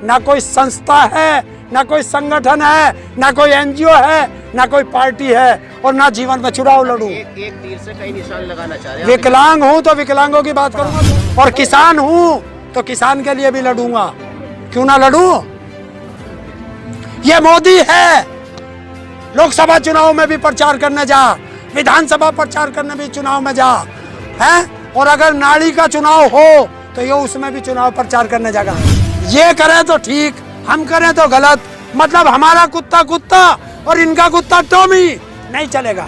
ना कोई संस्था है, ना कोई संगठन है, ना कोई एनजीओ है, ना कोई पार्टी है, और ना जीवन में चुनाव लड़ूं। एक तीर से कई निशान लगाना चाह रहे हैं। विकलांग हूं तो विकलांगों की बात करूंगा, और किसान हूं तो किसान के लिए भी लड़ूंगा। क्यों ना लड़ूं? ये मोदी है, लोकसभा चुनाव में भी प्रचार करने जा, विधानसभा प्रचार करने भी चुनाव में जा, है? और अगर नाली का चुनाव हो तो ये उसमें भी चुनाव प्रचार करने जाएगा। ये करें तो ठीक, हम करें तो गलत। मतलब हमारा कुत्ता कुत्ता और इनका कुत्ता टॉमी, नहीं चलेगा।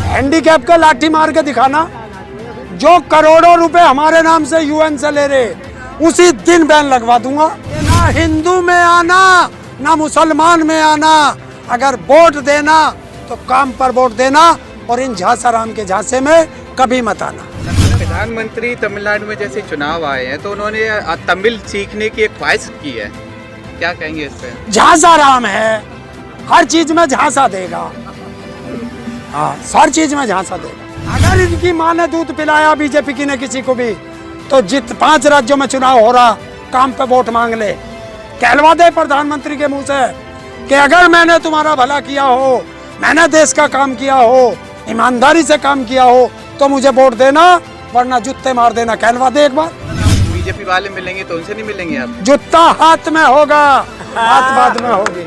हैंडीकैप का लाठी मार के दिखाना, जो करोड़ों रुपए हमारे नाम से यूएन से ले रहे, उसी दिन बैन लगवा दूंगा। ना हिंदू में आना, ना मुसलमान में आना, अगर वोट देना तो काम पर वोट देना, और इन झांसाराम के झांसे में कभी मत आना। प्रधानमंत्री तमिलनाडु में जैसे चुनाव आए हैं तो उन्होंने तमिल सीखने की एक ख्वाहिश की है, क्या कहेंगे इस पे? झांसाराम है, हर चीज में झांसा देगा। हाँ, हर चीज में झांसा देगा। अगर इनकी माँ ने दूध पिलाया बीजेपी की ने किसी को भी, तो 5 राज्यों में चुनाव हो रहा, काम पे वोट मांग ले, कहलवा दे प्रधानमंत्री के मुंह से कि अगर मैंने तुम्हारा भला किया हो, मैंने देश का काम किया हो, ईमानदारी से काम किया हो, तो मुझे वोट देना, वरना जुत्ते मार देना। कहलवा दे एक बार। बीजेपी वाले मिलेंगे तो उनसे नहीं मिलेंगे आप? जुत्ता हाथ में होगा, बात बाद में होगी।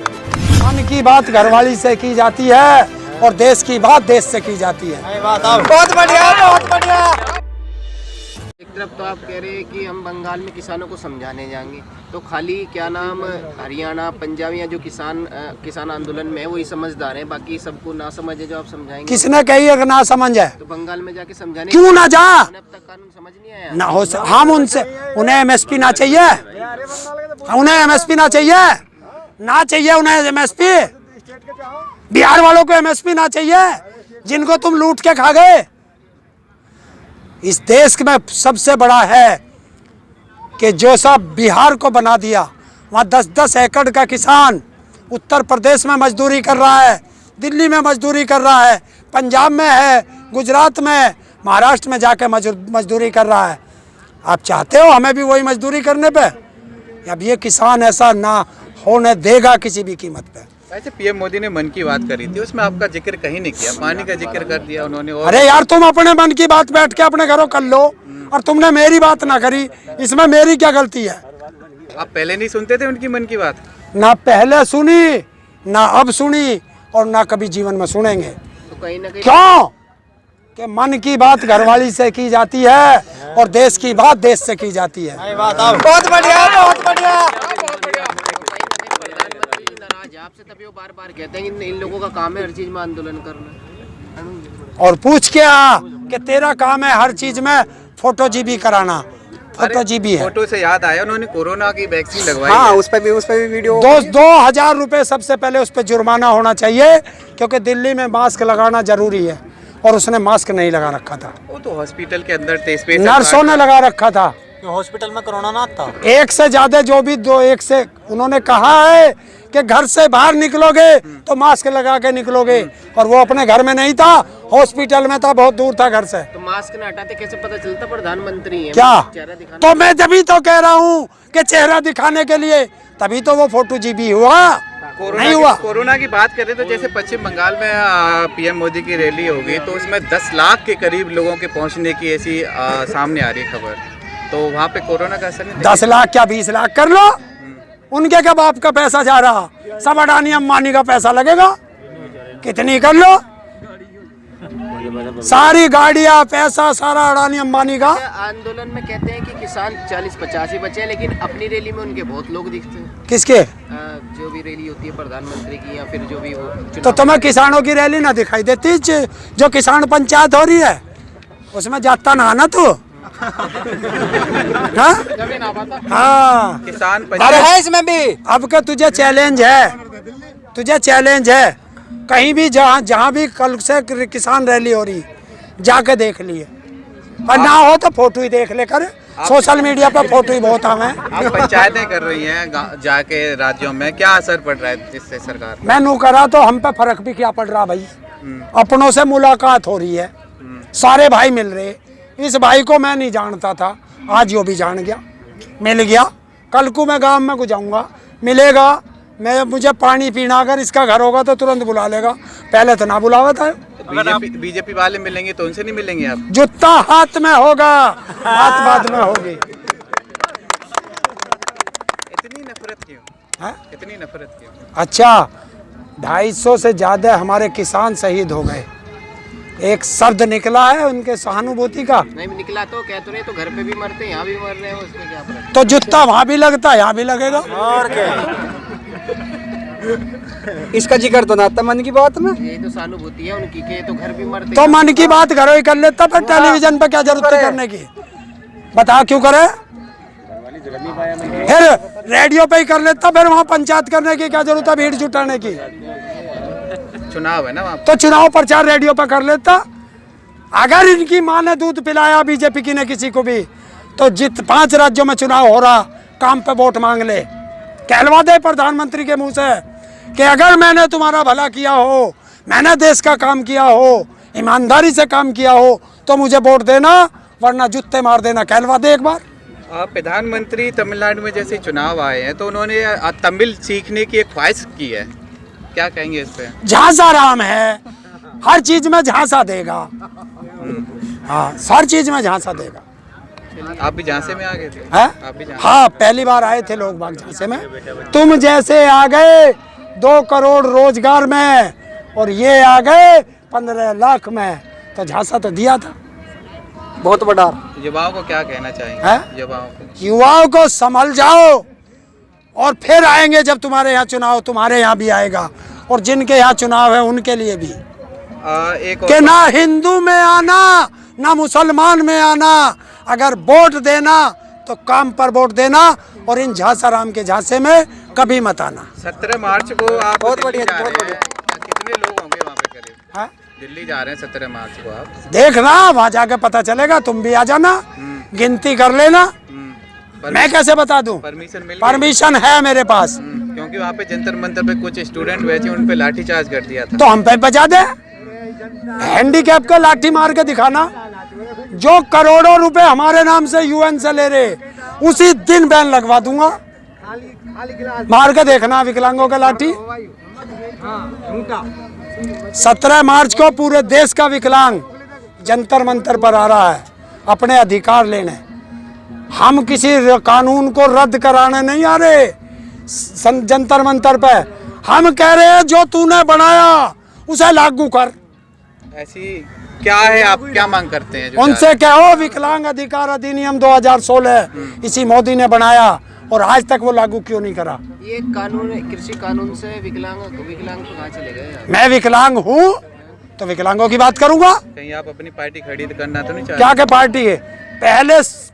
मन की बात घरवाली से की जाती है, और देश की बात देश से की जाती है। बहुत बढ़िया, बहुत बढ़िया। एक तरफ तो आप कह रहे हैं कि हम बंगाल में किसानों को समझाने जाएंगे, तो खाली क्या नाम हरियाणा पंजाब या जो किसान आंदोलन में है वही समझदार हैं, बाकी सबको ना समझ है जो आप समझाएंगे? किसने कही है कि ना समझ है? तो बंगाल में जाके समझाने क्यों ना जा? अब तक कानून समझ नहीं आया ना हो हम उनसे, उन्हें एमएसपी ना चाहिए, उन्हें एमएसपी ना चाहिए, ना चाहिए उन्हें एमएसपी। बिहार वालों को एमएसपी ना चाहिए, जिनको तुम लूट के खा गए। इस देश में सबसे बड़ा है कि जो सब बिहार को बना दिया, वहाँ 10-10 एकड़ का किसान उत्तर प्रदेश में मजदूरी कर रहा है, दिल्ली में मजदूरी कर रहा है, पंजाब में है, गुजरात में, महाराष्ट्र में जाके मजदूरी कर रहा है। आप चाहते हो हमें भी वही मजदूरी करने पे? अब ये किसान ऐसा ना होने देगा किसी भी कीमत पे। वैसे पीएम मोदी ने मन की बात करी थी, उसमें आपका जिक्र कहीं नहीं किया, पानी का जिक्र कर दिया उन्होंने। और अरे यार, तुम अपने मन की बात बैठ के अपने घरों कर लो, और तुमने मेरी बात ना करी, इसमें मेरी क्या गलती है? आप पहले नहीं सुनते थे उनकी मन की बात? ना पहले सुनी, ना अब सुनी, और ना कभी जीवन में सुनेंगे। तो कहीं ना कहीं क्यों? कि मन की बात घरवाली से की जाती है, और देश की बात देश से की जाती है। बहुत बढ़िया, बहुत बढ़िया। आपसे तभी वो बार बार कहते हैं कि इन लोगों का काम है हर चीज में आंदोलन करना। और पूछ के आ कि तेरा काम है हर चीज में फोटो जीबी कराना। फोटो जीबी है। फोटो से याद आया, उन्होंने कोरोना की वैक्सीन लगवाई। हाँ, है। उस पे भी वीडियो 2,000 रुपए सबसे पहले उस पर जुर्माना होना चाहिए, क्योंकि दिल्ली में मास्क लगाना जरूरी है, और उसने मास्क नहीं लगा रखा था। वो तो हॉस्पिटल के अंदर थे, नर्सों ने लगा रखा था। हॉस्पिटल में कोरोना ना था। एक से ज्यादा जो भी एक से उन्होंने कहा है कि घर से बाहर निकलोगे तो मास्क लगा के निकलोगे, और वो अपने घर में नहीं था, हॉस्पिटल में था, बहुत दूर था घर से। तो मास्क न हटाते कैसे पता चलता प्रधानमंत्री है? क्या? चेहरा दिखाना। तो मैं तभी तो कह रहा हूँ कि चेहरा दिखाने के लिए, तभी तो वो फोटो जीबी हुआ, नहीं हुआ। कोरोना की बात करें तो जैसे पश्चिम बंगाल में पीएम मोदी की रैली होगी, तो उसमें 10 लाख के करीब लोगों के पहुंचने की ऐसी सामने आ रही है खबर, तो वहाँ पे कोरोना का असर नहीं? 10 लाख क्या 20 लाख कर लो, उनके क्या बाप का पैसा जा रहा, सब अडानी अंबानी का पैसा लगेगा, कितनी कर लो, सारी गाड़ियां, पैसा सारा अडानी अंबानी का। आंदोलन में कहते हैं कि किसान 40-50 ही बचे हैं, लेकिन अपनी रैली में उनके बहुत लोग दिखते हैं। किसके? जो भी रैली होती है प्रधानमंत्री की, या फिर जो भी हो। तो तुम्हें किसानों की रैली ना दिखाई देती? जो किसान पंचायत हो रही है उसमें जाता ना आना तू। हाँ, किसान अरे है इसमें भी। अब का तुझे चैलेंज है, कहीं भी जहाँ भी कल से किसान रैली हो रही, जाके देख लिए, और ना हो तो फोटो ही देख लेकर। सोशल मीडिया पर फोटो ही बहुत आवे। आप पंचायतें कर रही हैं जाके राज्यों में, क्या असर पड़ रहा है इससे सरकार? मैं नू करा तो हम पे फर्क भी क्या पड़ रहा भाई? अपनों से मुलाकात हो रही है, सारे भाई मिल रहे। इस भाई को मैं नहीं जानता था, आज यो भी जान गया, मिल गया, कलकू में गांव में को जाऊंगा, मिलेगा, मैं मुझे पानी पीना, अगर इसका घर होगा तो तुरंत बुला लेगा, पहले तो ना बुलावा था। बीजेपी वाले मिलेंगे तो उनसे नहीं मिलेंगे आप? जूता हाथ में होगा, बात बाद में होगी। इतनी नफरत क्यों? है? इतनी नफरत क्यों? अच्छा, 250 से ज्यादा हमारे किसान शहीद हो गए, एक शब्द निकला है उनके सहानुभूति का? नहीं निकला तो कह तो रहे, तो घर पे भी मरते हैं, यहाँ भी मर रहे हैं, उसमें क्या फर्क? तो जूता वहां भी लगता है, यहाँ भी लगेगा। और क्या इसका जिक्र तो ना आता मन की बात में। ये तो सहानुभूति है उनकी के, तो घर भी मरते तो मन की बात घरों ही कर लेता, फिर टेलीविजन पे क्या जरूरत है करने की? बता क्यों करे? फिर रेडियो पे ही कर लेता, फिर वहाँ पंचायत करने की क्या जरूरत है, भीड़ जुटाने की? चुनाव है ना वहाँ? तो चुनाव प्रचार रेडियो पे कर लेता। अगर इनकी माँ ने दूध पिलाया बीजेपी की ने किसी को भी, तो 5 राज्यों में चुनाव हो रहा, काम पे वोट मांग ले, कहलवा दे प्रधानमंत्री के मुंह से कि अगर मैंने तुम्हारा भला किया हो, मैंने देश का काम किया हो, ईमानदारी से काम किया हो, तो मुझे वोट देना, वरना जूते मार देना, कहलवा दे एक बार। प्रधानमंत्री तमिलनाडु में जैसे चुनाव आए हैं तो उन्होंने तमिल सीखने की एक ख्वाहिश की है, क्या कहेंगे इस पे? झांसा राम है, हर चीज में झांसा देगा। हाँ, हर चीज में झांसा देगा। आप भी झांसे में आ गए थे? है? आप भी झांसे? हाँ, पहली बार आए थे लोग बाग झांसे में। तुम जैसे आ गए 2 करोड़ रोजगार में, और ये आ गए 15 लाख में, तो झांसा तो दिया था बहुत बड़ा। युवाओं को क्या कहना चाहेंगे? है? युवाओं को संभल जाओ, और फिर आएंगे जब तुम्हारे यहाँ चुनाव, तुम्हारे यहाँ भी आएगा, और जिनके यहाँ चुनाव है उनके लिए भी। एक कि ना हिंदू में आना, ना मुसलमान में आना, अगर वोट देना तो काम पर वोट देना, और इन झांसा राम के झांसे में कभी मत आना। 17 मार्च को आप बहुत दिल्ली बढ़िया, जा बहुत रहे हैं, कितने लोग होंगे वहाँ पे करीब? है? दिल्ली जा रहे हैं 17 मार्च को आप? देखना, वहाँ जाके पता चलेगा, तुम भी आ जाना, गिनती कर लेना। मैं कैसे बता दूं? परमिशन मिल गई? परमिशन है मेरे पास। क्योंकि वहाँ पे जंतर मंतर पे कुछ स्टूडेंट हुए थे, उन पे लाठीचार्ज कर दिया था। तो हम पे बचा दे, हैंडीकैप को लाठी मार के दिखाना। जो करोड़ों रुपए हमारे नाम से यूएन से ले रहे, उसी दिन बैन लगवा दूंगा, मार के देखना विकलांगों का लाठी। 17 मार्च को पूरे देश का विकलांग जंतर मंतर पर आ रहा है अपने अधिकार लेने। हम किसी कानून को रद्द कराने नहीं आ रहे जंतर मंतर पे, हम कह रहे हैं जो तूने बनाया उसे लागू कर। ऐसी क्या है, आप क्या मांग करते हैं? उनसे कहो विकलांग अधिकार अधिनियम 2016 इसी मोदी ने बनाया, और आज तक वो लागू क्यों नहीं करा? ये कानून, कृषि कानून से विकलांग तो कहाँ चले गए? मैं विकलांग हूँ तो विकलांगों की बात करूंगा। कहीं आप अपनी पार्टी खरीद करना तो नहीं चाहते? क्या क्या पार्टी है?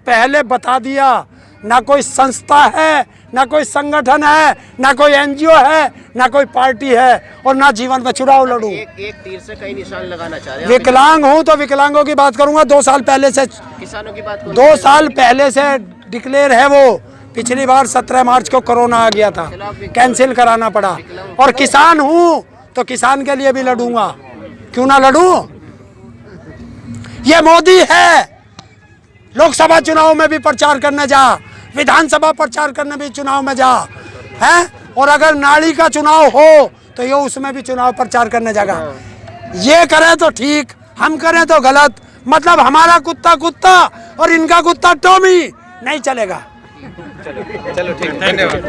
पहले बता दिया, ना कोई संस्था है, ना कोई संगठन है, ना कोई एनजीओ है, ना कोई पार्टी है, और ना जीवन में चुनाव लड़ूं। एक तीर से कई निशान लगाना चाह रहे हैं। विकलांग हूं तो विकलांगों की बात करूंगा। 2 साल पहले से, किसानों की बात 2 साल पहले से डिक्लेयर है वो। पिछली बार 17 मार्च को कोरोना आ गया था, कैंसिल कराना पड़ा। और किसान हूं तो किसान के लिए भी लड़ूंगा, क्यों ना लड़ूं? ये मोदी है, लोकसभा चुनाव में भी प्रचार करने जा, विधानसभा प्रचार करने भी चुनाव में जा, है? और अगर नाली का चुनाव हो तो ये उसमें भी चुनाव प्रचार करने जाएगा। ये करें तो ठीक, हम करें तो गलत। मतलब हमारा कुत्ता कुत्ता और इनका कुत्ता टॉमी नहीं चलेगा। चलो ठीक, धन्यवाद।